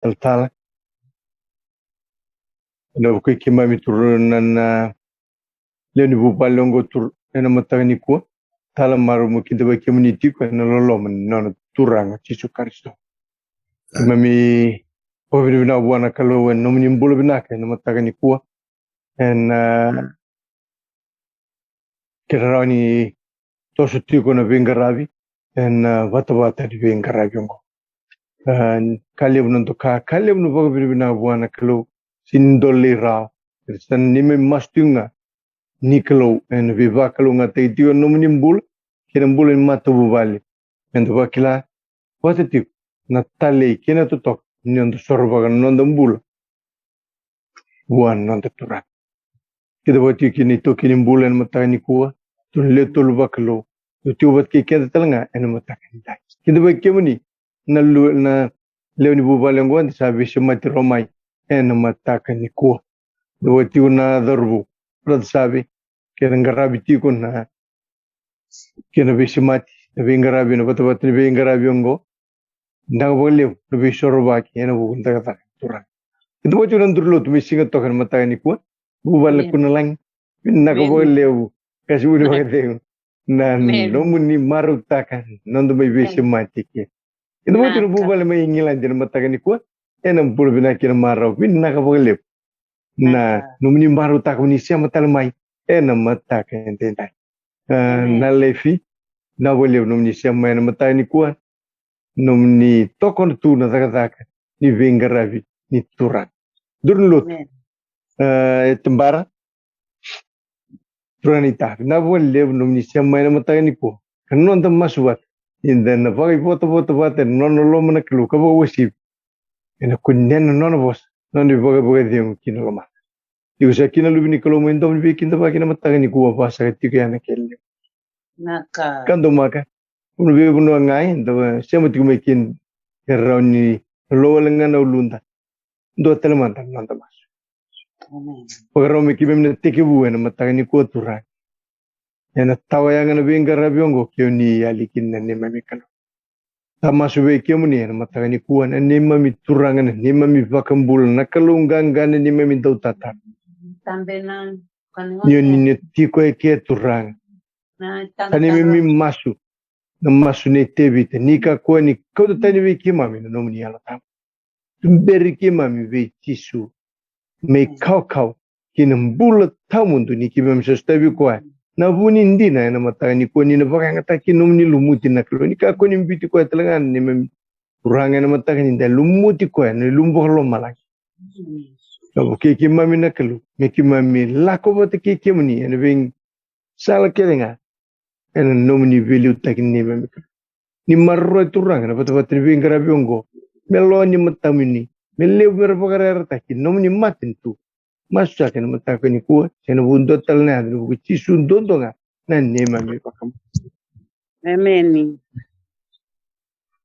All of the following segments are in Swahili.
taltala na ko kimami turunan na leni bupalongo tur ena matagani ko tala maru mo kinda community ko na lolom na turanga chisu karisto kimami povini na buana kalo no mnimbulu binaka na matagani ko en kerani tosu tiko na vengaravi en vata di vengaravi ngo kaliam nonto kaliam no povini na buana kalo sindoli ra san nime mastunga nikelo en viva kalo ngata itio no mnimbul kinambul in mata bubali en to bakila watati na tale kina to tok nyondo sorba nondo mbul buan nondo tura kita wati kini to kini bulan matani kuwa tun letul baklo tu wat ki keda talanga en matani dai kita ba kemuni na lewni bubali ngwan sabi shimati romai en matani kuwa wati una darbu rad sabi kena ngarabi tikun na kena bishimati ngarabi no batabat ni ngarabi ngo ndang boleh lebih sorba kena bukan tak tura itu baju nandur tu misi ngat tokan mata ni kuat bubal kunalang nak boleh kasih udah pakai nan nomun ni maruk takan nandu mai bisi mati ke itu baju bubal mai ingilan jadi mata ni kuat enam puluh bina kena marau nak boleh na nomun ni maruk tak ni siapa talmai enam mata kan tentai na lefi na boleh nomun ni siapa main mata ni kuat nomni tokon tu na zakazaka ni vengaravi ni turan durlut tembara turanita na bolle nomni semma na matani ko kanon tam masuat inda na bagi foto bate non lo mana klu ka bo wasi ena kunnen non bos non di boga diam kino ma diu sa kina lubini kalo mendo ni kinda ba kina matani ko ba sa tikana kelle naka kando maka uno vive uno ngai do siamo ti mekin erroni lowalengan ulunda do telemanta nanda mas pagaro me kibem teki buena matagani ko tura ena tawayanga na binga rabiongo kioni alikin na ne mamikano tamasu be kiomuni na matagani ko na ne mami turanga ne mami vakambul na kalunganga ne mami dautata tambe na ni ne tiko ke turanga tani mimi masu na masune tebite nika kwani kaudo tani we kimami no mni ala tam tumberi kimami we tisu me kau kinam bulat tamundu ni kimam sastabi kwa na buni ndina na matani kwani na bakanga ta kinum ni lumuti na klo ni ka kwani mbiti kwa talangan ni mem uranga na matani nda lumuti kwa ni lumbo lo malaki so ke kimami na klo me kimami la ko bote ke kimni ene bing sala kelenga ene nomni value takini mem ni marro turang na patu ni ngarabi ongo melo ni matamini mele berpagara taki nom ni matin tu masa kan matakani ku sene bundo talna du ci sundondo nga nan ne mami pakam memeni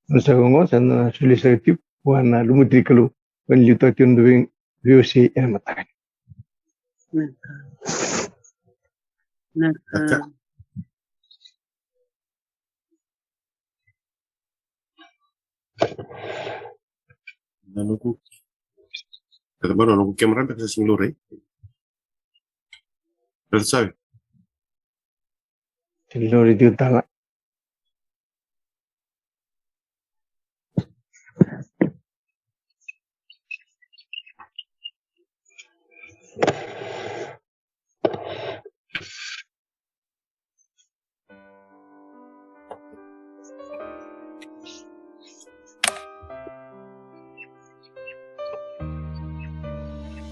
masa ngo sana sulisatif wana lumutri kalu wan luta tiun du viosi en matakani naka Nanuku kadang-kadang nanuku kamera bisa singlore sabe tilori di utala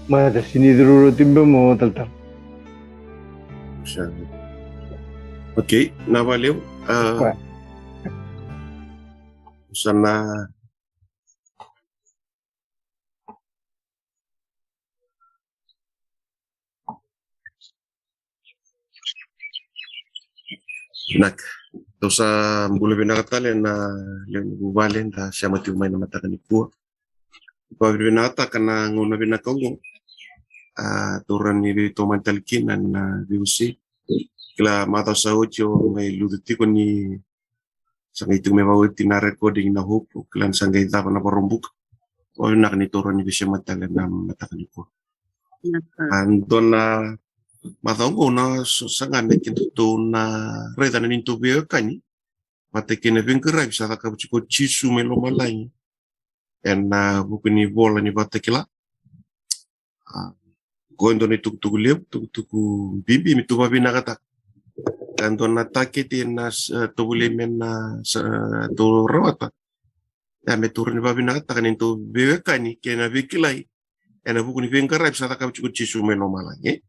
Mada sini dulu timbe mau taltal. Okay, na valeu. Sana nak dosa mbule binakatale na leo bubalen da siama tiu mai na matakani pua. Pag binata kana nguna binakongo turan ni to mantalkin na viusi kila mata saucho mai luditi ko ni sangai tu me bawa tina recording na hope klan sangai tapa na parombuk O nak ni toro ni bisa matala na matakan ko. Naka. Andon na matongo na sanga mekin to na reda na ninto be kani. Matakin na bingkara bisa ka ko chisu melo malai. En na bukuni bola ni batakila. Gondo ni tuk lep tuk bibi mi tu babi nakata. Andon na taketi na to bule men na to rawata. Ya me turun babi nakata kan into be kani kena bikilai. Ena bukuni bingkara bisa ka ko chisu melo malai.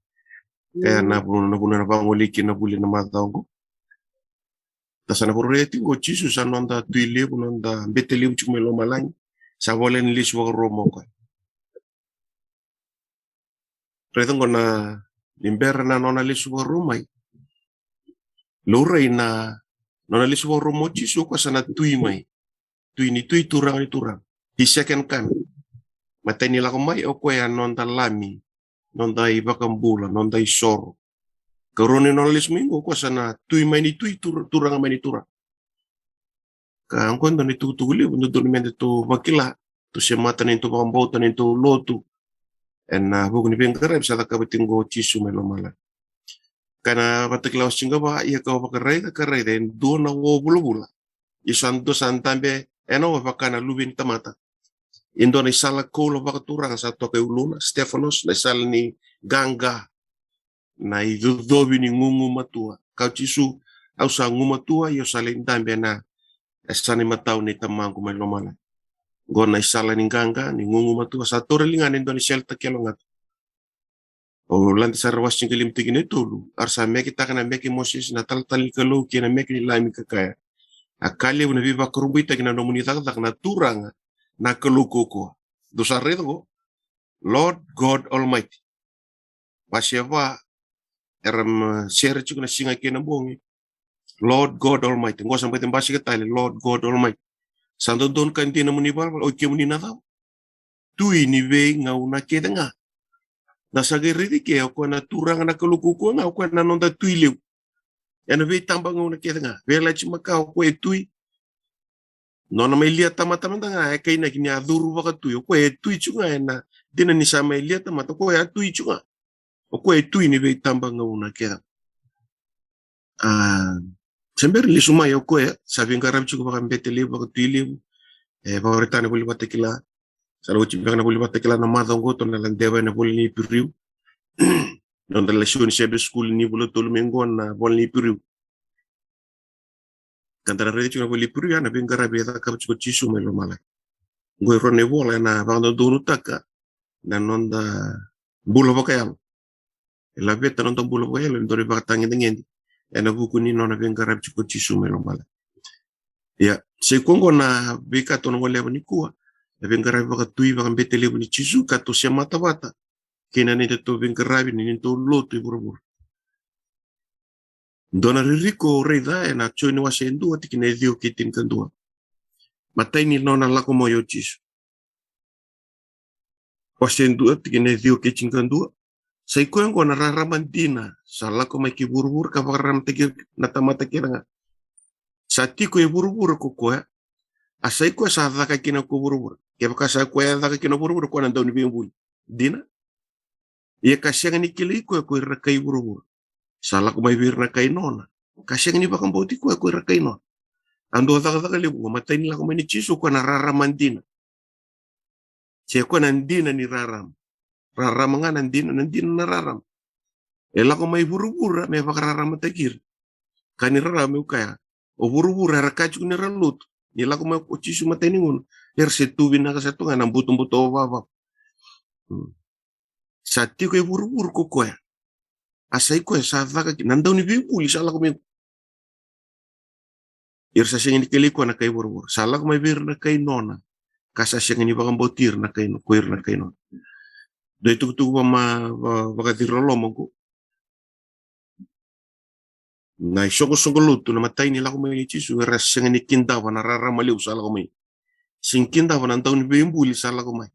Kaya na bangoliki na buli na matango. Tasa na pureti go chisu sa nonda tuile nonda beteli uchumelo malang. Sa volen lisu wa romo ko. Retong na limber na nona lisu wa romai. Lorei na nona lisu wa romo chisu ko sana tui mai. Tui ni tui turang ni turang. Di second kan. Mata ni lako mai o ko ya nonda lami. Nonda ibakambula, nonda isoro. Karone nolis minggu ko sana tui mai ni tui turang mai ni turang. Ka angkon dan itu tuli untuk dormende to bakila to semata ni to bambauta ni to lotu. En na buku ni bengkara bisa tak kabetinggo chisu melo mala. Kana batakila singa ba ia ka bakarai den dona wo bulubula. Isanto santambe eno bakana lubin tamata. Indo ni sala kolo bakaturang sa to ke uluna Stefanos na sala ni ganga. Na idodobi ni ngungu matua. Kau chisu au sa ngungu matua yo salin tambe na esani matau ni tamangku mai lomana. Gona isala ni ganga ni ngungu matua sa tore lingan Indonesia ta kelongat. O lanti sarwas cingkelim tigine tulu. Arsa meki takana meki Moses na tal kalau kina meki ni lami kakaya. Akali una viva korubita kina nomuni tak na turanga na kelukoko. Dosa redo Lord God Almighty. Pasiapa eram share chukuna singa kina bongi. Lord God Almighty. Ngo sampai tembasi ketali Lord God Almighty. Santo don kanti na muni bal o ke muni na tau. Tui ni ve nga una ke nga. Na sageri ke ko na turang na kelukuku nga ko na nonda tui lew. Ya na ve tambang una ke nga. Ve la chima ka ko e tui. No na mai lia tama-tama nga e kay na kini aduru baka tui. Ko e tui chunga na dina ni sa mai lia tama ko e tui chunga. O ko e tui ni ve tambang una ke nga. Sember li suma yo ko sabi ngarab chuko baka mbete lew baka tui lew. Favoritane buli batekila. Sara uci baka na buli batekila na madongo to na landeva na buli ni piriu. Non dalla shoni sebe school ni bulu tolu mengon na buli ni piriu. Kantara redi chuna buli piriu na bingara beta kap chuko chisu melo mala. Ngoi rone bola na bando donu taka na nonda bulo baka yalo. La beta nonda bulo baka yalo ndori baka tangi ngendi. Ena buku ni nona bingara chuko chisu melo mala. Ya, se kongo na beka to ngole ni kuwa. Bengara baka tui baka mbete lebu ni chisu kato sia mata bata. Kena ni to bengara ni to lotu burubur. Dona ririko reida na choi ni wasendu ati kine dio kitin kandua. Matai ni nona lako moyo chisu. Wasendu ati kine dio kitin kandua. Sai kongo na raraman dina sa lako mai ki burubur ka baka ram tekir na tamata kiranga. Sa tiko e burubur ko koya. Asai ko sa daka kina ko burubur. Kaya baka sa kuya daka kina burubur ko nandaw ni bimbuli. Dina. Ia kasyang ni kili ko rakai burubur. Salah ko may bir na kay nona. Kasyang ni bakang bauti ko rakai nona. Ando daka libu matay nila ko may ni chisu ko nararaman din. Siya ko nandina ni raram. Raram nga nandina nararam. Ela ko may burubur may bakararam matagir. Kaniraram yung kaya. O burubur rakachuk ni ralut. Nila ko may chisu matay ningun. Tubin na kasi ito nga, nang butong-buto baba. Sa ti ko buru-buru ko ko ya. Asay ko sa daga, nandaw ni bibuli, sala ko may, irsa siya ni kili ko na kay buru-buru. Sala ko may bir na kay nona. Kasa siya ni bakang botir na kay, kuir na kay nona. Do ito ba baka tirolomong ko. Na isoko-soko luto, na matay nila ko may chisu, irsa siya ni kindawa, nararamaliw, sala ko may. Singkinda pa nantaw ni bimbuli sala ko may.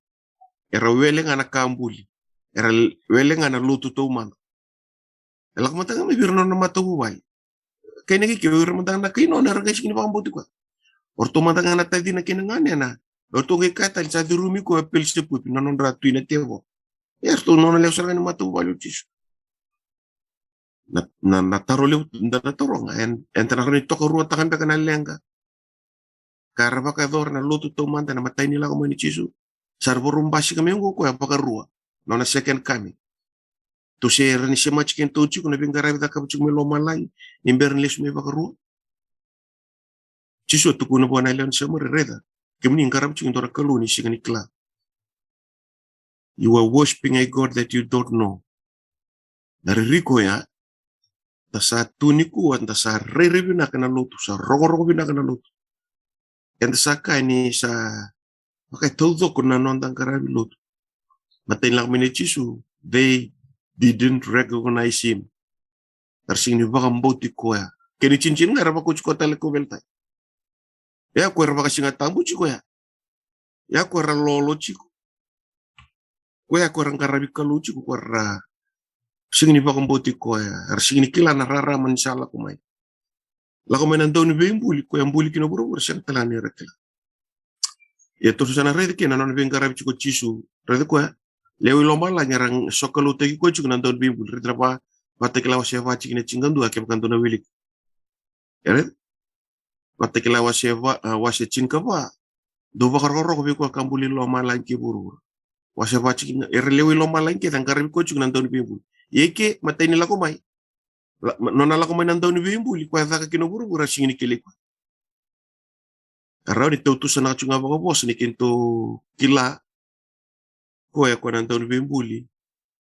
Era wele nga nakambuli. Era wele nga naluto to man. Ela ko matanga may birno na matubuway. Kaya nakikiwir matanga na kino na ragay siya kinipambuti ko. Or tumatanga na tayo din na kinanganya na Ortonge kata sa dirumi ko apel sepu nanon ratu ina tevo. Erto non le usara ni matu value chisu. Na taro le na taro en tanakani toko rua takan beka na lenga. Karaba ka dor na lotu to manta na matai nila ko ni chisu. Sarborum basi kami ngo ko apaka rua. Nona second kami. Tu se rani se mach ken to chiku na bingara da ka chiku melo malai. Imber les me baka rua. Chisu tu kuna bona leon se mo reda. Kemni ngaram chiku ndora kalu ni sigani kla. You are worshiping a God that you don't know. Dari riko ya, tasa tuniku at tasa re-review na kanaluto, sa rogo-rogo na kanaluto. And sa ni sa makay todo ko na nondang karabiluto. Matay lang kami ni Chisu, they didn't recognize him. Tarsing ni bakang bauti ko ya. Kini cincin nga raba ko chiko taleko beltay. Ya ko raba kasi nga tambu chiko ya. Ya ko ra lolo chiko. Ko ya ko rang karabikalu chiko ko ra. Sing ni bakang bauti ko ya. Sing ni kila na raraman sala ko may. Lako may nandaw ni Bembuli ko yung buli kinaburo siyang talani rekla. Ya terus sana redi kina non ben karabi chiko Chisu. Redi ko ya. Lewi lomba la nyarang sokalu tegi ko chiko nandaw ni Bembuli. Redi raba batekila wasya chikina chingandu akem kantona wilik. Ya patekila wasya chinkaba do bakar ko ko kambuli lo malanke buru wasya chikin erlewi lo malanke tan karbi ko chuk nandaw ni Bembuli yeke matay nila ko may nona la ko may nandaw ni Bembuli ko ta kino buru singini kile ko araw ni tutusan na chunga ba boss ni kinto kila ko ya ko nandaw ni Bembuli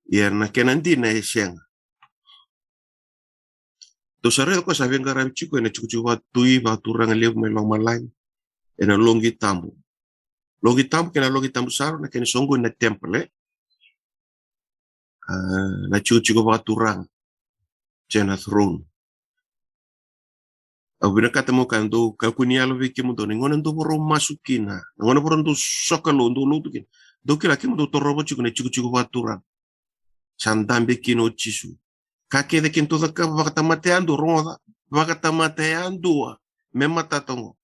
ya na kenandi na siyang to sare ko sabi nga rabi chiko na chukuchuwa tui ba turang lew may long malay ena longi tambu kena longi tambu saro na kena songo na temple na chukuchuwa ba turang jena throne abina kata mo kando kalkunia lo viki mo doni ngona ndo boro masukina ngona boro ndo sokalo ndo lutukin do kila kimo do torobo chiko na chukuchuwa ba turang sandambe kino Chisu kake de kinto ka bakatamateando ronda bakatamateando mema tatongo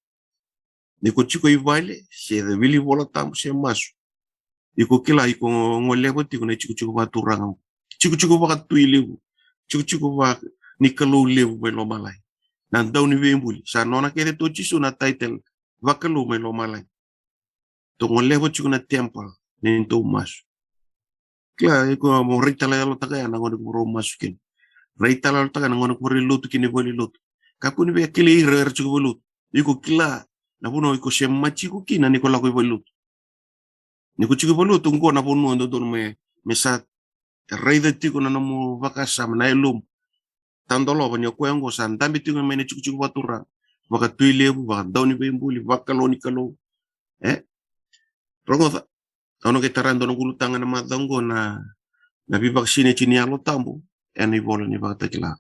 niko chiko ivale se de vili bola tam se masu iko kila iko ngolebo tiko na chiko ba turang chiko ba tuilebu chiko ba nikalo lebu melo malai nan daw ni Bembuli sa nona kede to Chisu na title bakalo melo malai to ngolebo chiko na temple nento masu kila iko mo ritala lo tagaya na ngone ko masukin Raita la taga nangono ko lutu kini boli lutu. Kapuni be kili rer chugo lutu. Iko kila na buno iko shemachi ko kina niko la ko lutu. Niko chugo lutu ngo na buno ndo don me sa raida tiko na mo vakasa na elum. Tandolo banyo ko ngo san dambi tiko me ne chugo batura. Baka tuilebu baka dawni Bembuli baka loni kalo. Rongo ono ke tarando no gulutanga na madango na bibak sine chini alo tambo. Eni bola ni baka kila.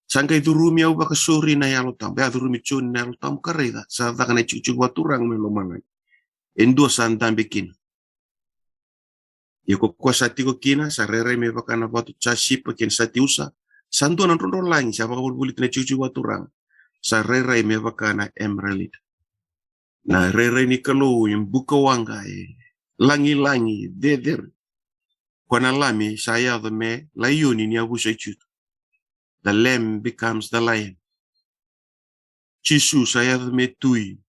Sangka itu rumi au baka suri na yalo tam. Bea rumi chuni na yalo tam karida. Sa taka na chuchu waturang melo manay. Endo sa andang bikin. Yoko kwa sati ko kina sa rere me baka na batu chasip kin sati usa. Santo na rondo lang sa baka bulbulit na chuchu waturang. Sa rere me baka na emerald. Na rere ni kalo yung buka wanga langi deder. Kwa na lami saya the me layuni ni abu sa chutu. The lamb becomes the lion. Chisu saya the me tui.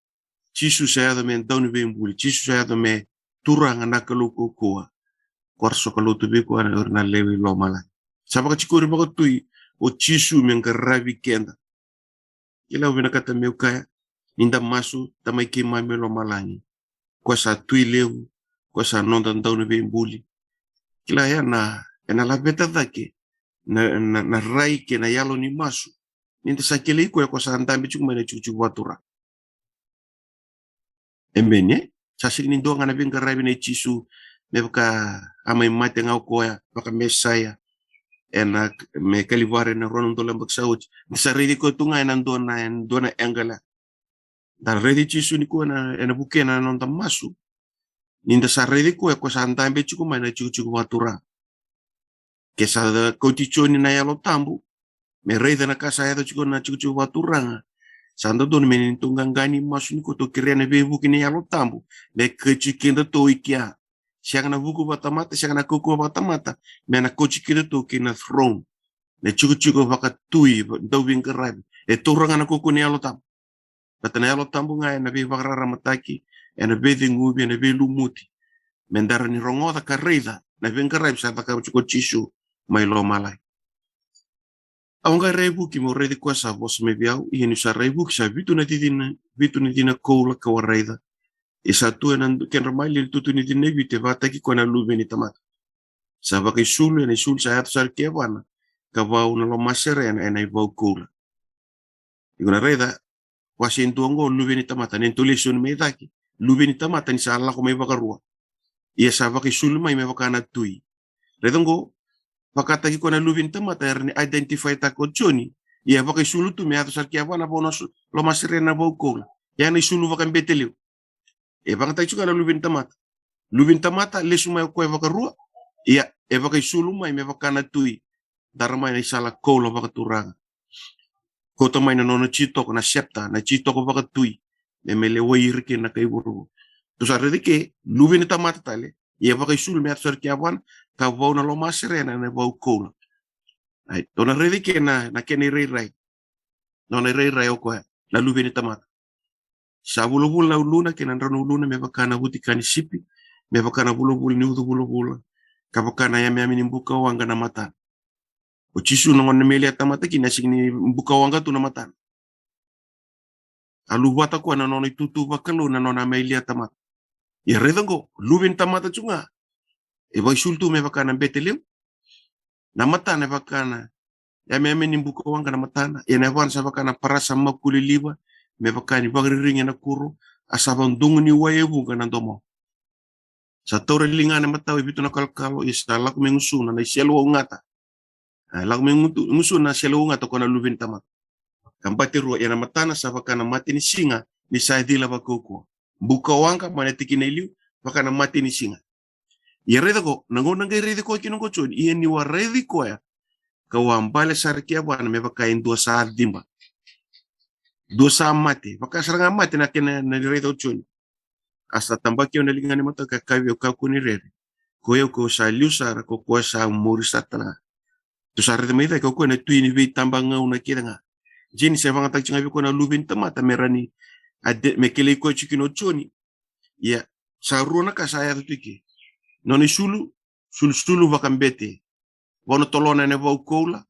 Chisu saya the me dauni Bembuli. Chisu saya the me turang na kaluko koa. Kwarso kaluto beko na lewi lo malay. Sabaka chikori baka tui o Chisu mengkarabi kenda. Kila winakata meu kaya ninda masu tamay kima me lo malangi. Kwa sa tui lewu, kwa sa nondan dauni Bembuli. Kila ya na labeta dhake na rai ke na yalo ni masu ninti sakile iko ya kwa sa andambi chukuma na chuchu watura embenye sasik ni doa ngana binga rabi na Chisu mebaka amay mate ngau koya baka mesaya ena me kalivare na ronon dola baksauch nisa redi ko tunga na dona engala dan redi Chisu ni ko na ena buke na nonta masu ninda sa redi ko ya kwa sa andambi chukuma na chuchu watura kesa kotichoni na yalo tambu me rei na kasa ya chiko na chuchu waturanga Sando don menin tunggang gani masun ko to kirene be buki ni yalo tambu. Me kechikinda to ikia. Siang na buku batamata, siang na kuku batamata. Me na kochikinda to kina throne. Ne chuku baka tui, do wingerabi. E turanga na kuku ni yalo tambu. Batana yalo tambu nga na be bakarara mataki. E na be ngubi, na be lumuti. Mendara ni rongoda karida. Na wingerabi sa taka chuko chishu. Mai lo malai. Aunga rebu ki mo redi kwa sa vos me biau i ni sa rebu ki sa vitu na dina koula ka waraida. E sa tu na ken ramai le tutu ni dine vite vata ki kona lube ni tamata. Sa baki sulu ni sul sa hatu sar kewana ka vau na lo masere na enai vau koula. Iguna reda wasi entuango lube ni tamata nen tulisun me daki. Lube ni tamata ni sa ala ko me bakarua. Ia sa baki sulu mai me bakana tui. Redongo pakata ki kona luvin tamata erni identify ta ko Johnny ia pakai sulu tu me ato sarkia wana bono lo masirena baukola ya ni sulu vakan beteleu e pakata chuka na luvin tamata le suma ko vakarua ia e pakai sulu mai me vakana tui darma ni sala kola vakaturanga ko to mai na no chito na septa na chito ko vakatui me mele wair ke na kai buru tu sarede ke luvin tamata tale ia pakai sulu me ato sarkia wana ka vau na lo masirena na vau kola. Ai, dona redi ke na kene rai. Nona rai o kwa na lube ni tamata. Sa bulubul na uluna ke na rano uluna me bakana huti kani sipi, me bakana bulubul ni udu bulubul. Ka bakana ya me amini mbuka wanga na mata. O chisu na ngone mele tamata ki na signi mbuka wanga tu na mata. Alu wata kwa na nona tutu bakalo na nona mele tamata. Ya redango lube ni tamata chunga. E vai sultu me bakana beteleu. Na mata ne bakana ya me ameni mbuka wanga na matana ya na wan sabakana parasa makuliliwa me bakani bagriringa na kuru asabang dungni waebu kana domo sa tore lingana matawi bitu na kalkalo isa lak mengusuna na sielo ngata lak mengusuna sielo ngata kona luvin tamat kampati ruwa ya na matana sabakana mati ni singa ni saidila bakoko buka wanga manetiki na iliu bakana mati ni singa ya redako nangonang kay rediko kinong kochon iyan ni wa rediko ya kawambale sarkia bwana me bakain dua saat dimba dua saat mati baka saranga mati na kena na reto chuni asta tambaki ona lingani mata ka kawio ka kuni rere koyo ko sa liusara ko sa morisatana tu sarete me ko ko na tuini vi tambanga una kiranga jini se vanga tak chinga ko na lubin tamata merani ade me kele ko chikino chuni ya saruna ka saya tuki noni sulu vakambete Bono tolona ne vau koula,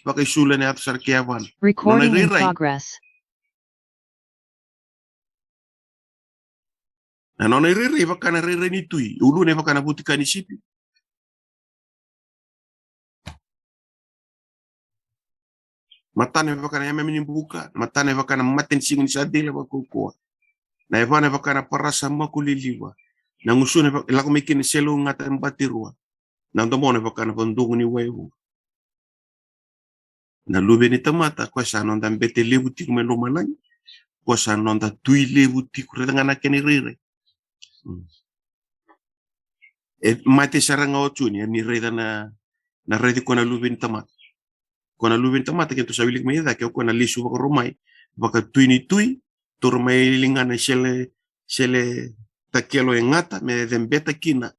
pakai sula ne atu sarkia wan. Recording in progress. Na nona rirai vakana rirai ni tui, ulu ne vakana butika ni sipi. Mata ne vakana yame minimbuka, mata ne vakana maten sing ni sadela vakukoa. Na evane vakana parasa makuliliwa. Na ngusune lako mikini selu ngata mbatirua. Na ndomone vakana vandungu ni wehu. Na lube ni tamata kwa sa nonda mbete lebu tiku me lomanai kwa sa nonda tui lebu tiku redanga kene rire mate saranga ochuni ni reda na redi kona lube ni tamata ke to sabilik me da ke kona lisu baka romai baka tui ni tui tur mai lingana sele takelo engata me dembeta kina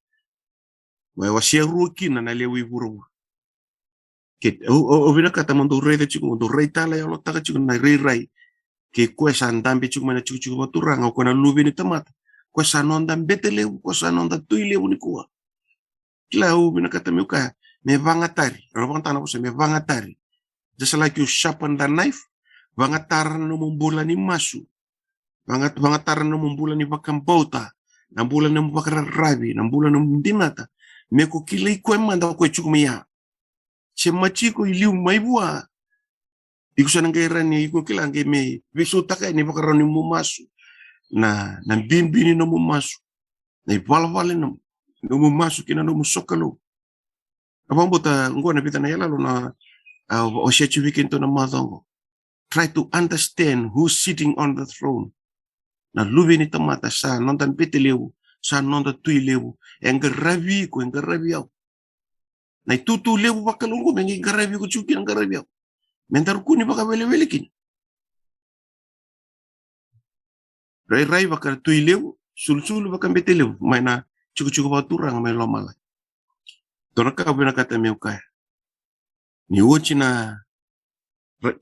wa wasia ru kina na lewi buru ke o vina kata mando rei de chiku mando rei tala ya lo taka chiku na rei ke kuesa ndambe chiku mana chiku baturanga ko na lubi ni tamata kuesa nonda betele kuesa nonda tuile ni kuwa kila o vina kata meuka me vangatari ro tana ko me vangatari just like you sharpen the knife vangatar no mumbula ni masu vangatar no mumbula ni bakambota na mbula no bakara rabi na mbula no ndinata me ko kile ko manda ko chiku miya Semachiko iliu maibua. Iku sana ngera ni iku kilange me. Visu taka ni bakaroni mumasu. Na bini no mumasu. Na ibalawale no mumasu kina no musokalo. Abang bota ngona bita na yala lo na oshechi weekend na madongo. Try to understand who's sitting on the throne. Na lubi ni tamata sa nondan petelewu. Sa nonda tuilewu. Engarabi ko engarabi au. Na itutu lebu bakalungu mengi garabi ko chuki ang garabi. Mentar kuni baka wele kini. Rai baka tui leu, sul baka bete leu, mai na cukup baturang mai lomala. Tona ka bina kata meu kai. Ni uchi na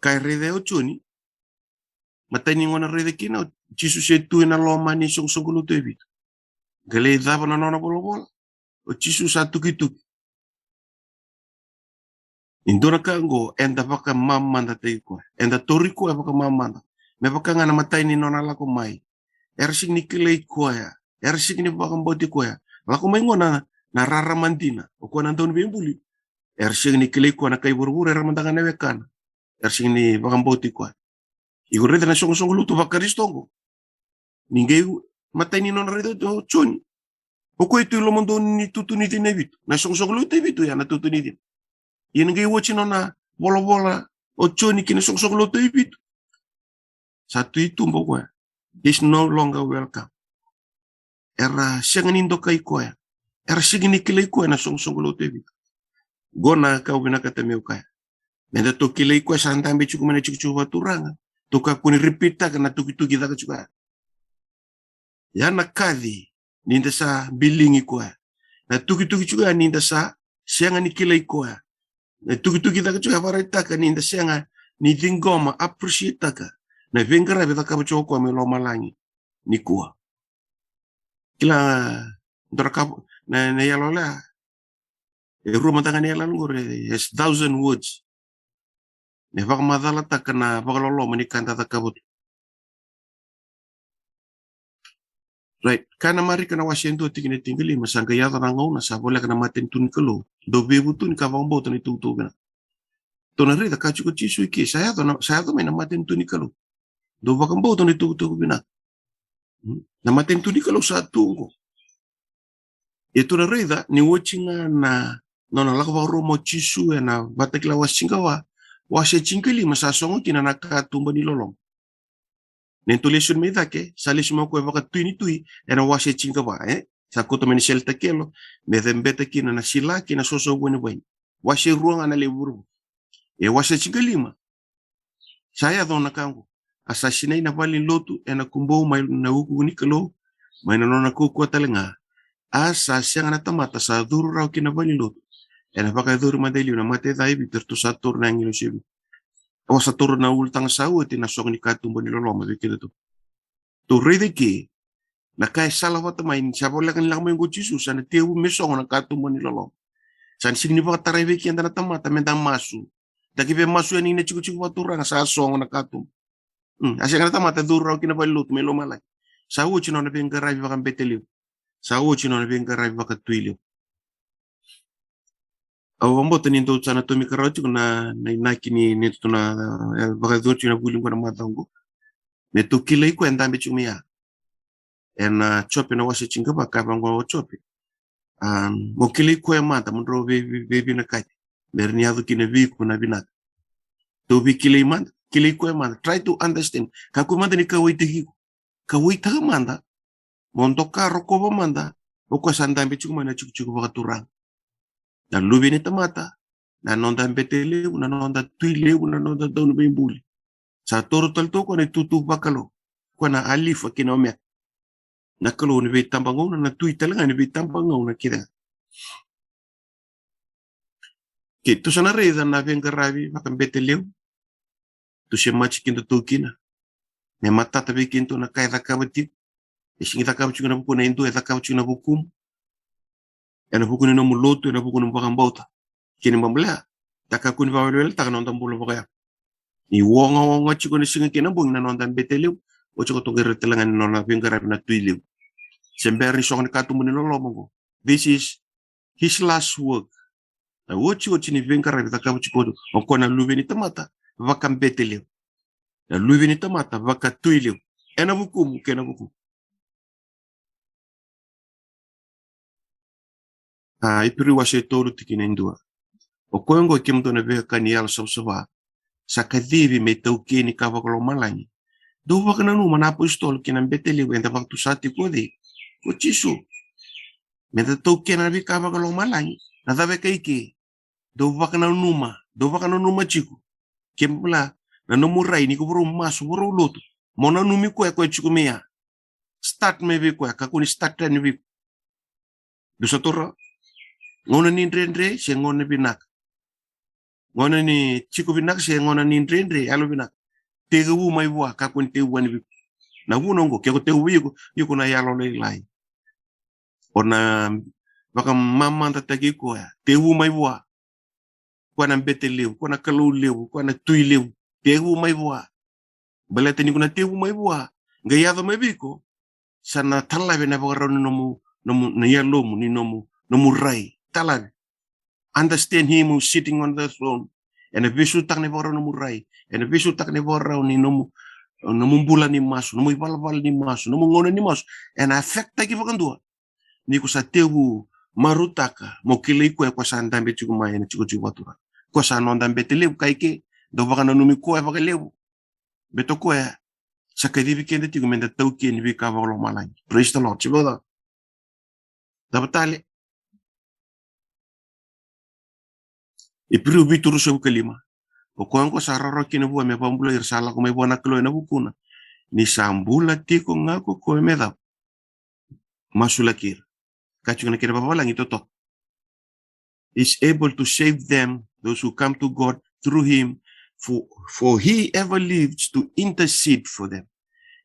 kai rede o chuni. Matai ni ngona rede kina, chisu se tui na loma ni song lu tebi. Gale dava na nona bola. O chisu sa tuki. Indona ka ngo, enda baka mamanda te ko. Enda tori ko baka mamanda. Me baka ngana matai ni nona lako mai. Ersing ni kilei ko ya. Ersing ni baka mboti ko ya. Lako mai ngona na rara mantina. O ko nandon bembuli. Ersing ni kilei ko na kai burbur era mandanga newe kana. Ersing ni baka mboti ko. Igo reda na song luto baka ristongo. Ninguém matai ni nona reda o choni. O ko itu lo mondo ni tutu ni tinebit. Na song luto ebitu ya na tutu ni tin. Yen ngai wochi nona bola o choni kini song luto ebitu. Satu itu mboko ya. Is no longer welcome. Era sengenindo kai ko ya. Era sigini kilei ko na song luto ebitu. Gona kau bina kata meu kaya. Nenda to kilei ko sa antambe chuku mana chuku waturanga. To ka kuni repeata kana tuki taka chuka. Ya na kadhi ninda sa bilingi ko ya. Na tuki chuka ninda sa sianga ni kilei ko ya. Na tuki taka chuka varetaka ninda sianga ni dingoma appreciate taka. Na vengara beta ka chuko ko me lo malangi ni ko. Kila ndoraka na yalola rumah tangga ni alam gore has 1,000 words. Ne baka madala taka na baka lolo manikanta taka but. Right, kana mari kana wasiento tikine tinggali masanga yata na ngau na sa boleh kana maten tun kelo. Do bebu tun ka vambo tun itu bena. To na rida ka chuko chisu iki saya to mai na maten tun kelo. Do baka mbo tun itu bena. Na maten tun kelo sa tungo. Itu na rida ni watchinga na nona lako romo chisu na batakila wasingawa. Wase chingkili masa songo tina nakatumba ni lolong. Nentulisun me dake, salis mo ko baka tui ena wase chingawa sa koto men shelta kelo, me dembeta kina na sila kina soso buen. Wase ruang ana leburu. Wase chingalima. Saya dona kango. Asasinai na vali lotu ena kumbo mai na uku ni kelo, mai na nona kuku atalenga. Asa siang na tamata sa duru rau kina vali lotu. Ena baka duru madeli na mate dai bitter to satur na ngilo sibu. Awas satur na ultang sawo ti na song ni katumbo ni loloma bikira to. To rede ki na kai sala wata mai sabole kan lang mo Jesus sana tewu mesong na katumbo ni loloma. San signi baka tarai beki anda na tamata menta masu. Daki be masu ani na chiku waturang sa song na katum. Asya kan tamata duru rau kina balut melo malai. Sawo chino na benga rai baka beteliu. Sawo chino na benga rai baka tuiliu. Awambo tani ndo sana to mikarauti na inakini neto na baka dochi na buling kwa matango. Meto kilei ko endambe chumia. En chope na wase chinga baka bango chope. Mo kilei ko mata mundro bebi na kati. Merni adu kine viku na binat. To bi kilei ko mata. Try to understand. Kaku manda ni kawai tehi. Kawai taga manda. Montoka rokoba manda. Oko sandambe chuma na chuku baka turang. Na lubi ni tamata, na nonda betele, na nonda tuile, na nonda dono bimbuli. Sa toro talto ko na tutu bakalo, ko na alifa kinomia. Na kalo ni bitambangong na tui talaga ni bitambangong na kira. Kito sana reda na vengarabi makan betele. Tu se machi kinto tukina. Me mata tabi kinto na kaya takabati. Ising takabati na buku na indo, takabati na bukum. Ena buku ni no muloto, ena buku ni bakang bauta. Kini mambela, takakuni bawel tak nonton bulu bakaya. Ni wonga chiko ni singa kina bung na nonton beteliu, o chiko to gere telangan nona bengara na tuiliu. Semberi song ni katu muni lolo mongo. This is his last work. Na wochi ni bengara bitakamu chiko o kona lubi ni tamata, vakam beteliu. Na lubi ni tamata, vaka tuiliu. Ena buku, kena buku. Ipiri wase tolu tikina indua. O koengo kimto na veka kanial sawa sa kadivi me tauke ni kawakalo malangi. Do waka na numa na apostol kina beteli wenda waktu sati kodi. O chisu. Meta tauke na vi kawakalo malangi. Na dawe kaiki. Do waka na numa chiku. Kembla na numurai ni kuburu masu buru lutu. Mona numi kwe chiku mea. start maybe kwa kakuni start ni vi do satora ngona ni ndrendre se ngona binak ngona ni chiku binak se ngona ni ndrendre alo binak tegu mai wa kakuni tegu ni vi na wunongo ke ko tegu yuko na yalo lai ona baka mama tataki ko ya tegu mai wa kwa bete leu kwa kalau leu kwa tui leu tegu mai wa balete ni kuna tegu mai wa ngayado mai biko sana talabe na baka nomu na yalomu ni nomu rai talabe understand him who's sitting on the throne and a visu tak ne baka nomu rai and a visu tak ne baka ni nomu bulan ni masu nomu balbal ni masu nomu ngona ni masu and affect taki baka dua ni ko sa tegu marutaka mokile ko kwa sandambe chukuma ene chuku watura ko sa nondambe tele kaike do baka numi ko baka lebu beto ko ya sakadi bikende tigo menda tauki ni bika baka malai praise the lord chiboda dabatale ipiru bituru sebu kelima ko anko sararo kine bua me pambulo irsala ko me bona klo na bukuna ni sambula tiko ngako ko meda masulakir kachuna kira baba lang ito to is able to save them those who come to God through him for he ever lives to intercede for them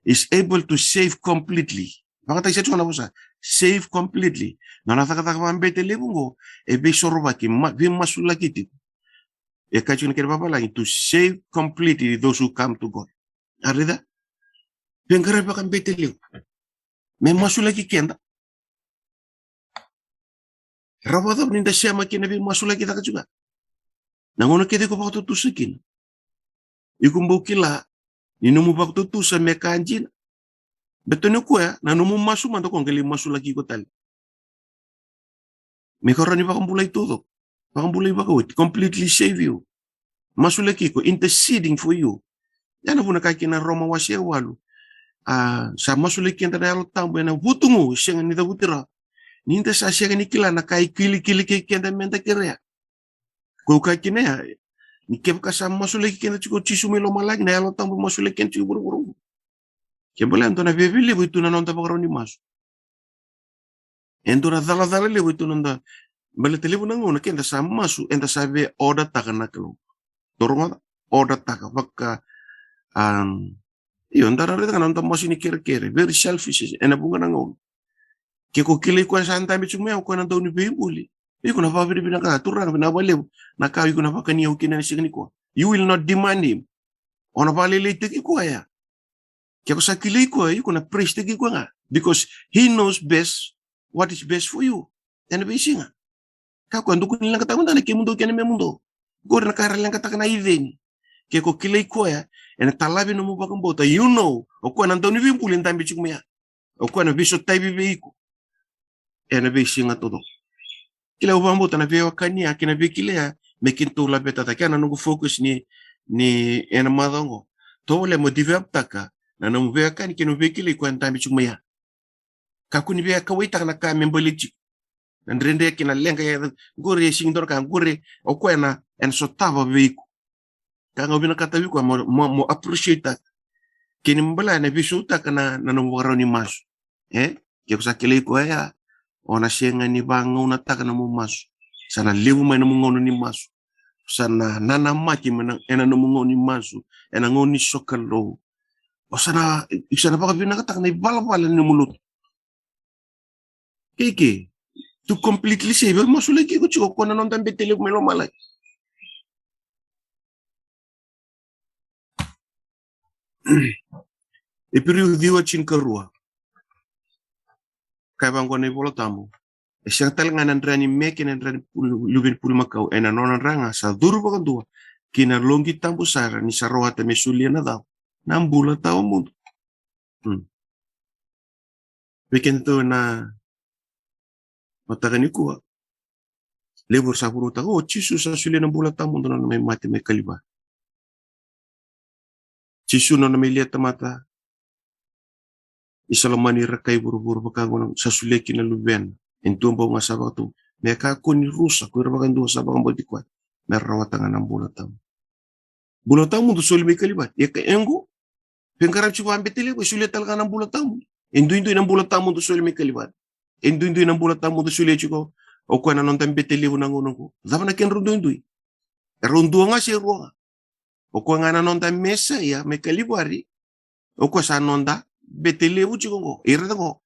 is able to save completely bakata isa chona busa save completely nana takata mambete lebungo e be soroba ki bi masulakiti e kachuna kira baba lang to save completely those who come to God arida bengara bakam bete lebu me masulaki kenda Rawata ninda siya kinabi masula kita ka juga. Nangono kete ko bakto tusukin. Ikumbo kila ninumu bakto tusa mekanjin. Betone ko ya nanumu masu man to kong kali masula ki ko tal. Mekarani bakang bulay todo. Bakang bulay bakawit completely save you. Masula ki ko interceding for you. Yan na po nakakina Roma wasya walu. Sa masula ki ang tanayalo tambo na butungo siya nga nita butira. Ninta sa siya ni kila na kay kili-kili kenda menta kira. Ko ka kine ya ni kep ka sa masule kenda chiko chisumi lo malagi na yalo tambo masule kenda chiko buru. Kebole anto na bebili buitu na nonta pakaro ni masu. Ento na dala le buitu nonta bale telefono ngona kenda sa masu enta sa be order takana kelo. Toronga order taka baka iyo ndara reta nonta masu ni kere very selfish ena bunga ngona. Ke ko kile ko sa anta bichu me ko na do ni bibuli iko na fa bibina ka turang na bale na ka iko na fa kani o kinani signi ko you will not demand him ona bale le tiki ko ya ke ko sa kile ko iko na praise tiki ko nga because he knows best what is best for you and be singa ka ko nduku ni lang katamunda na ke mundo kene me mundo gor na kara lang kataka na ideni ke ko kile ko ya and talabi no mo bakang bota you know o ko na do ni bibuli ndambi bichu me ya o ko na biso tai bibi iko ena be singa todo kila ubambo tana be wakani akina be kile mekinto la beta ta kana no focus ni ena madongo to le motive aptaka na no be akani kino be kile ko anta bichuma ya kakuni be ka wita na ka membolichi ndrende kina lenga ya gore singdor ka gore o ko en sotava be ko kanga bina kata bi ko mo appreciate that kini mbala na bisu ta kana na no waroni mas ke ko sakile ko ya ona sienga ni bango na taka na mumasu sana lewu mai na mungono ni masu sana nana maki mana ena no mungono ni masu ena ngoni sokalo o sana baka bina taka na balabala ni mulut keke to completely save masu lagi ko chiko ko na non tambe tele ko melo malay e periudiwa chinkarua kaya bang ko na ibolo tamu. Siya talaga nandrani meke nandrani lubin pulmakau ena nonanranga sa duro bakang dua kinarlonggi tambo sara ni saroha ta mesulia na daw nambula tao mundo. Bikin to na matagani kuwa lebur sa puro tago chisu sa sulia na bula tao mundo na may mati may kaliba. Chisu na may liat mata isalamani rakay buru-buru bakago sa suleki na luben ento ba nga sabak to meka ko ni rusa ko rabakan do sa bakang botikwa merawatan ng bulatang mo to sul may kalibat ya engo pengkarap chuwa ambetile ko sulit talaga ng bulatang Indu nang bulat tamu tu suli me kaliwari. Indu nang bulat tamu tu suli chiko. O kwa na nontan betelewu nang unong. Zama na ken rundu. Rundu nga si ruwa. O kwa nga na nontan mesa ya me kaliwari. O kwa sa nonda betelewu chiko ngo. Ira ngo.